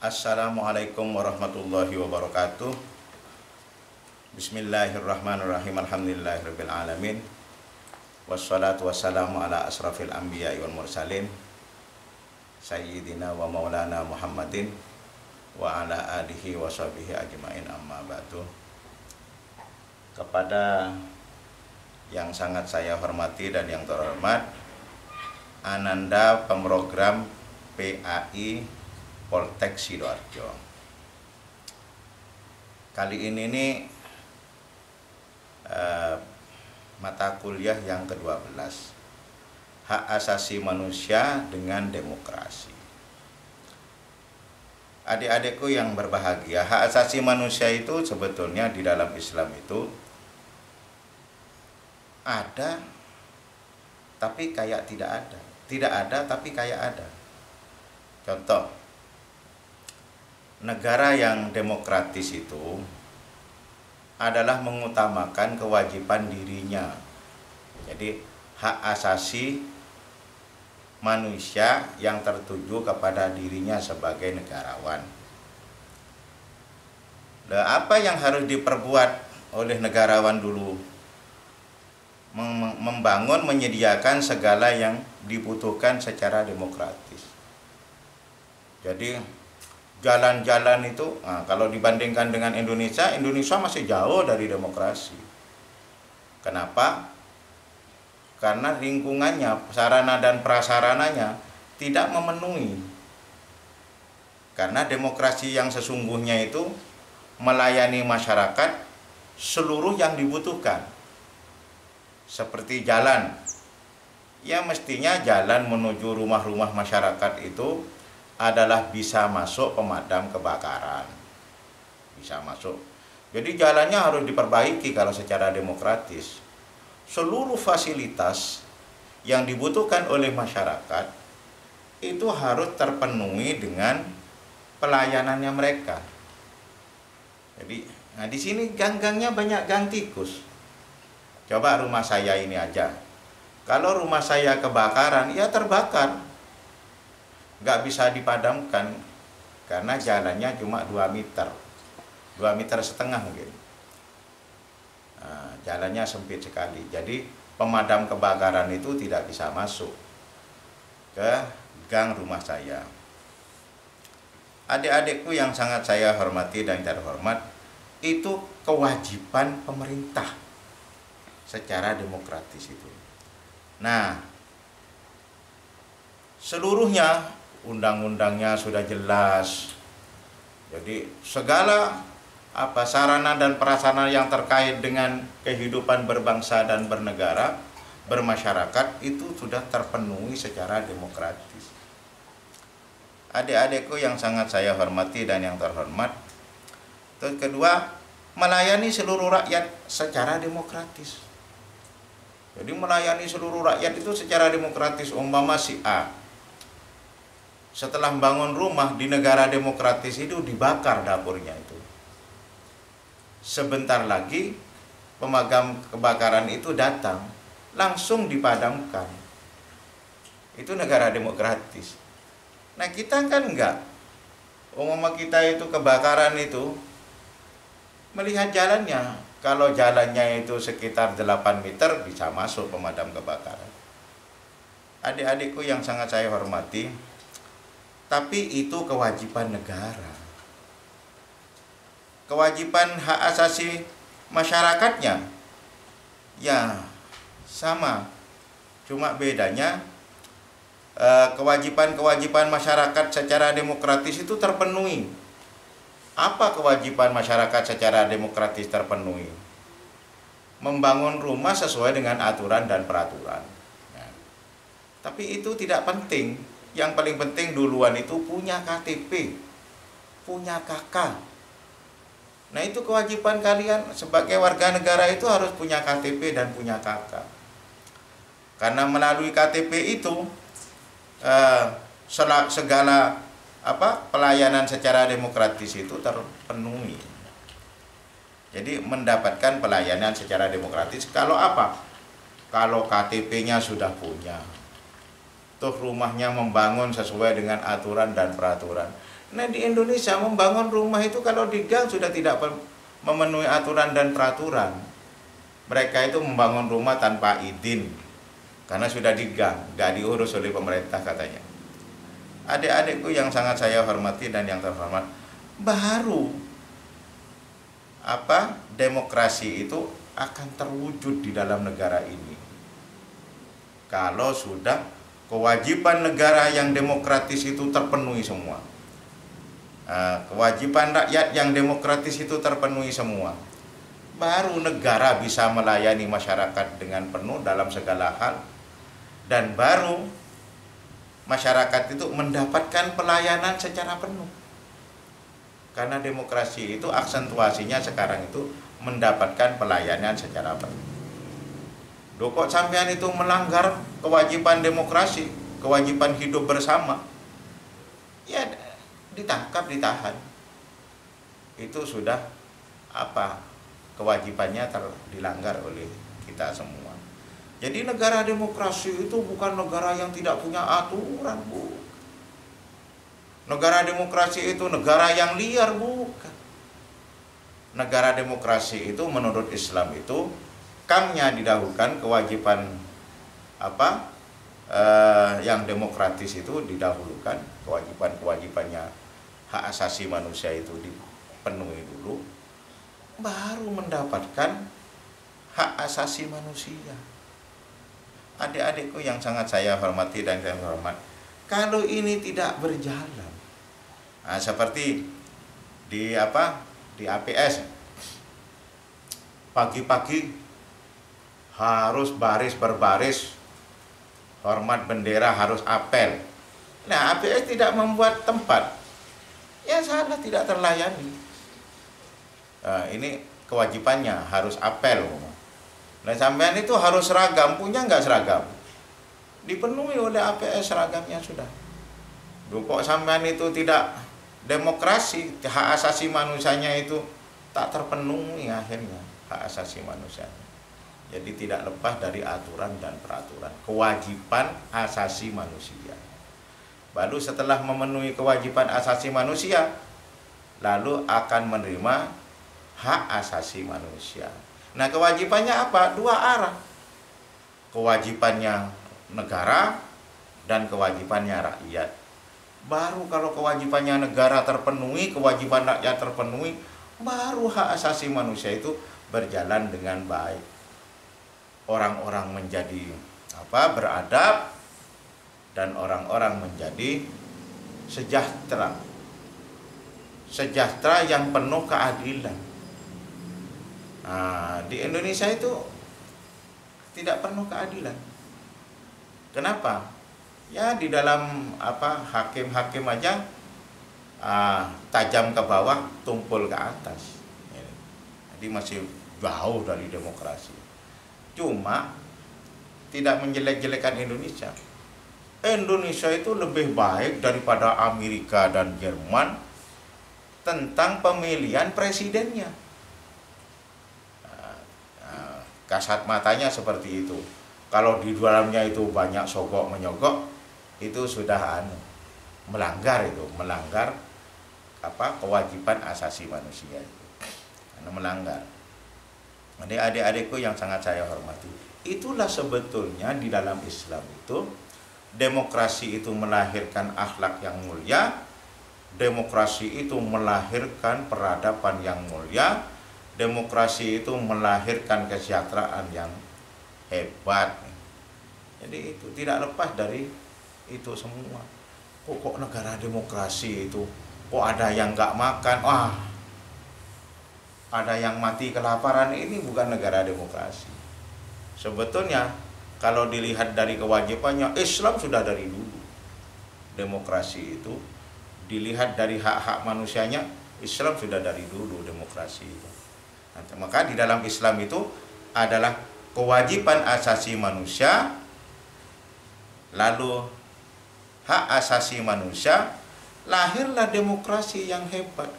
Assalamualaikum warahmatullahi wabarakatuh. Bismillahirrahmanirrahim. Alhamdulillahirabbil alamin. Wassalatu wassalamu ala asrafil anbiya'i wal mursalin sayyidina wa maulana Muhammadin wa ala alihi wa sahbihi ajmain, amma ba'du. Kepada yang sangat saya hormati dan yang terhormat Ananda Pemrogram PAI Poltek Sidoarjo. Kali ini nih mata kuliah yang ke-12, hak asasi manusia dengan demokrasi. Adik-adikku yang berbahagia, hak asasi manusia itu sebetulnya di dalam Islam itu ada tapi kayak tidak ada, tidak ada tapi kayak ada. Contoh, negara yang demokratis itu adalah mengutamakan kewajiban dirinya. Jadi hak asasi manusia yang tertuju kepada dirinya sebagai negarawan. Nah, apa yang harus diperbuat oleh negarawan dulu? Membangun, menyediakan segala yang dibutuhkan secara demokratis. Jadi jalan-jalan itu, kalau dibandingkan dengan Indonesia masih jauh dari demokrasi. Kenapa? Karena lingkungannya, sarana dan prasarananya tidak memenuhi. Karena demokrasi yang sesungguhnya itu melayani masyarakat seluruh yang dibutuhkan. Seperti jalan, ya mestinya jalan menuju rumah-rumah masyarakat itu adalah bisa masuk pemadam kebakaran, bisa masuk. Jadi jalannya harus diperbaiki kalau secara demokratis. Seluruh fasilitas yang dibutuhkan oleh masyarakat itu harus terpenuhi dengan pelayanannya mereka. Jadi, di sini gang-gangnya banyak gang tikus. Coba rumah saya ini aja. Kalau rumah saya kebakaran, ya terbakar. Nggak bisa dipadamkan karena jalannya cuma 2 meter. 2,5 meter mungkin. Jalannya sempit sekali. Jadi pemadam kebakaran itu tidak bisa masuk ke gang rumah saya. Adik-adikku yang sangat saya hormati dan terhormat, itu kewajiban pemerintah secara demokratis itu. Nah, seluruhnya undang-undangnya sudah jelas. Jadi segala sarana dan prasarana yang terkait dengan kehidupan berbangsa dan bernegara, bermasyarakat itu sudah terpenuhi secara demokratis. Adik-adikku yang sangat saya hormati dan yang terhormat, terus kedua, melayani seluruh rakyat secara demokratis. Jadi melayani seluruh rakyat itu secara demokratis. Umpama si A setelah membangun rumah di negara demokratis itu dibakar dapurnya itu. Sebentar lagi pemadam kebakaran itu datang, langsung dipadamkan. Itu negara demokratis. Nah, kita kan enggak. Umpama kita itu kebakaran itu melihat jalannya. Kalau jalannya itu sekitar 8 meter bisa masuk pemadam kebakaran. Adik-adikku yang sangat saya hormati, tapi itu kewajiban negara. Kewajiban hak asasi masyarakatnya ya sama. Cuma bedanya kewajiban-kewajiban masyarakat secara demokratis itu terpenuhi. Apa kewajiban masyarakat secara demokratis terpenuhi? Membangun rumah sesuai dengan aturan dan peraturan. Ya. Tapi itu tidak penting. Yang paling penting duluan itu punya KTP, punya KK. Nah, itu kewajiban kalian sebagai warga negara itu harus punya KTP dan punya KK. Karena melalui KTP itu segala pelayanan secara demokratis itu terpenuhi. Jadi mendapatkan pelayanan secara demokratis kalau apa? Kalau KTP-nya sudah punya. Tuh rumahnya membangun sesuai dengan aturan dan peraturan. Nah, di Indonesia membangun rumah itu kalau di gang sudah tidak memenuhi aturan dan peraturan. Mereka itu membangun rumah tanpa izin karena sudah di gang, nggak diurus oleh pemerintah katanya. Adik-adikku yang sangat saya hormati dan yang terhormat, baru demokrasi itu akan terwujud di dalam negara ini kalau sudah kewajiban negara yang demokratis itu terpenuhi semua. Kewajiban rakyat yang demokratis itu terpenuhi semua, baru negara bisa melayani masyarakat dengan penuh dalam segala hal, dan baru masyarakat itu mendapatkan pelayanan secara penuh. Karena demokrasi itu aksentuasinya sekarang itu mendapatkan pelayanan secara penuh. Kok sampean itu melanggar kewajiban demokrasi, kewajiban hidup bersama, ya ditangkap, ditahan. Itu sudah kewajibannya dilanggar oleh kita semua. Jadi negara demokrasi itu bukan negara yang tidak punya aturan, Bu. Negara demokrasi itu negara yang liar, bukan. Negara demokrasi itu menurut Islam itu kamnya didahulukan, kewajiban yang demokratis itu didahulukan, kewajibannya hak asasi manusia itu dipenuhi dulu, baru mendapatkan hak asasi manusia. Adik-adikku yang sangat saya hormati dan saya hormat, kalau ini tidak berjalan, seperti di APS, pagi-pagi harus baris berbaris, hormat bendera, harus apel. Nah, APS tidak membuat tempat, ya salah, tidak terlayani. Ini kewajibannya harus apel. Nah, sampean itu harus seragam, punya nggak seragam? Dipenuhi oleh APS seragamnya sudah. Kok sampean itu tidak demokrasi, hak asasi manusianya itu tak terpenuhi akhirnya, hak asasi manusia. Jadi tidak lepas dari aturan dan peraturan, kewajiban asasi manusia. Baru setelah memenuhi kewajiban asasi manusia, lalu akan menerima hak asasi manusia. Nah, kewajibannya apa? Dua arah. Kewajibannya negara dan kewajibannya rakyat. Baru kalau kewajibannya negara terpenuhi, kewajiban rakyat terpenuhi, baru hak asasi manusia itu berjalan dengan baik. Orang-orang menjadi beradab, dan orang-orang menjadi sejahtera. Sejahtera yang penuh keadilan. Nah, di Indonesia itu tidak penuh keadilan. Kenapa? Ya di dalam hakim-hakim aja tajam ke bawah, tumpul ke atas. Jadi masih jauh dari demokrasi. Cuma tidak menjelek-jelekan Indonesia. Indonesia itu lebih baik daripada Amerika dan Jerman tentang pemilihan presidennya. Kasat matanya seperti itu. Kalau di dalamnya itu banyak sogok menyogok, itu sudah melanggar kewajiban asasi manusia itu. Karena melanggar. Jadi adik-adikku yang sangat saya hormati, itulah sebetulnya di dalam Islam itu demokrasi itu melahirkan akhlak yang mulia, demokrasi itu melahirkan peradaban yang mulia, demokrasi itu melahirkan kesejahteraan yang hebat. Jadi itu tidak lepas dari itu semua. Kok negara demokrasi itu kok ada yang nggak makan, ada yang mati kelaparan? Ini bukan negara demokrasi. Sebetulnya kalau dilihat dari kewajibannya, Islam sudah dari dulu. Demokrasi itu dilihat dari hak-hak manusianya, Islam sudah dari dulu demokrasi itu. Maka di dalam Islam itu adalah kewajiban asasi manusia, lalu hak asasi manusia, lahirlah demokrasi yang hebat.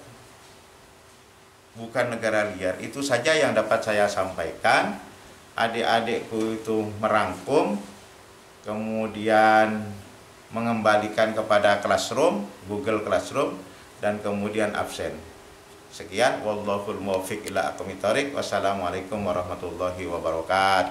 Bukan negara liar. Itu saja yang dapat saya sampaikan. Adik-adikku itu merangkum, kemudian mengembalikan kepada Classroom, Google Classroom, dan kemudian absen. Sekian, wallahul muwaffiq ila aqwamit thoriq. Wassalamualaikum warahmatullahi wabarakatuh.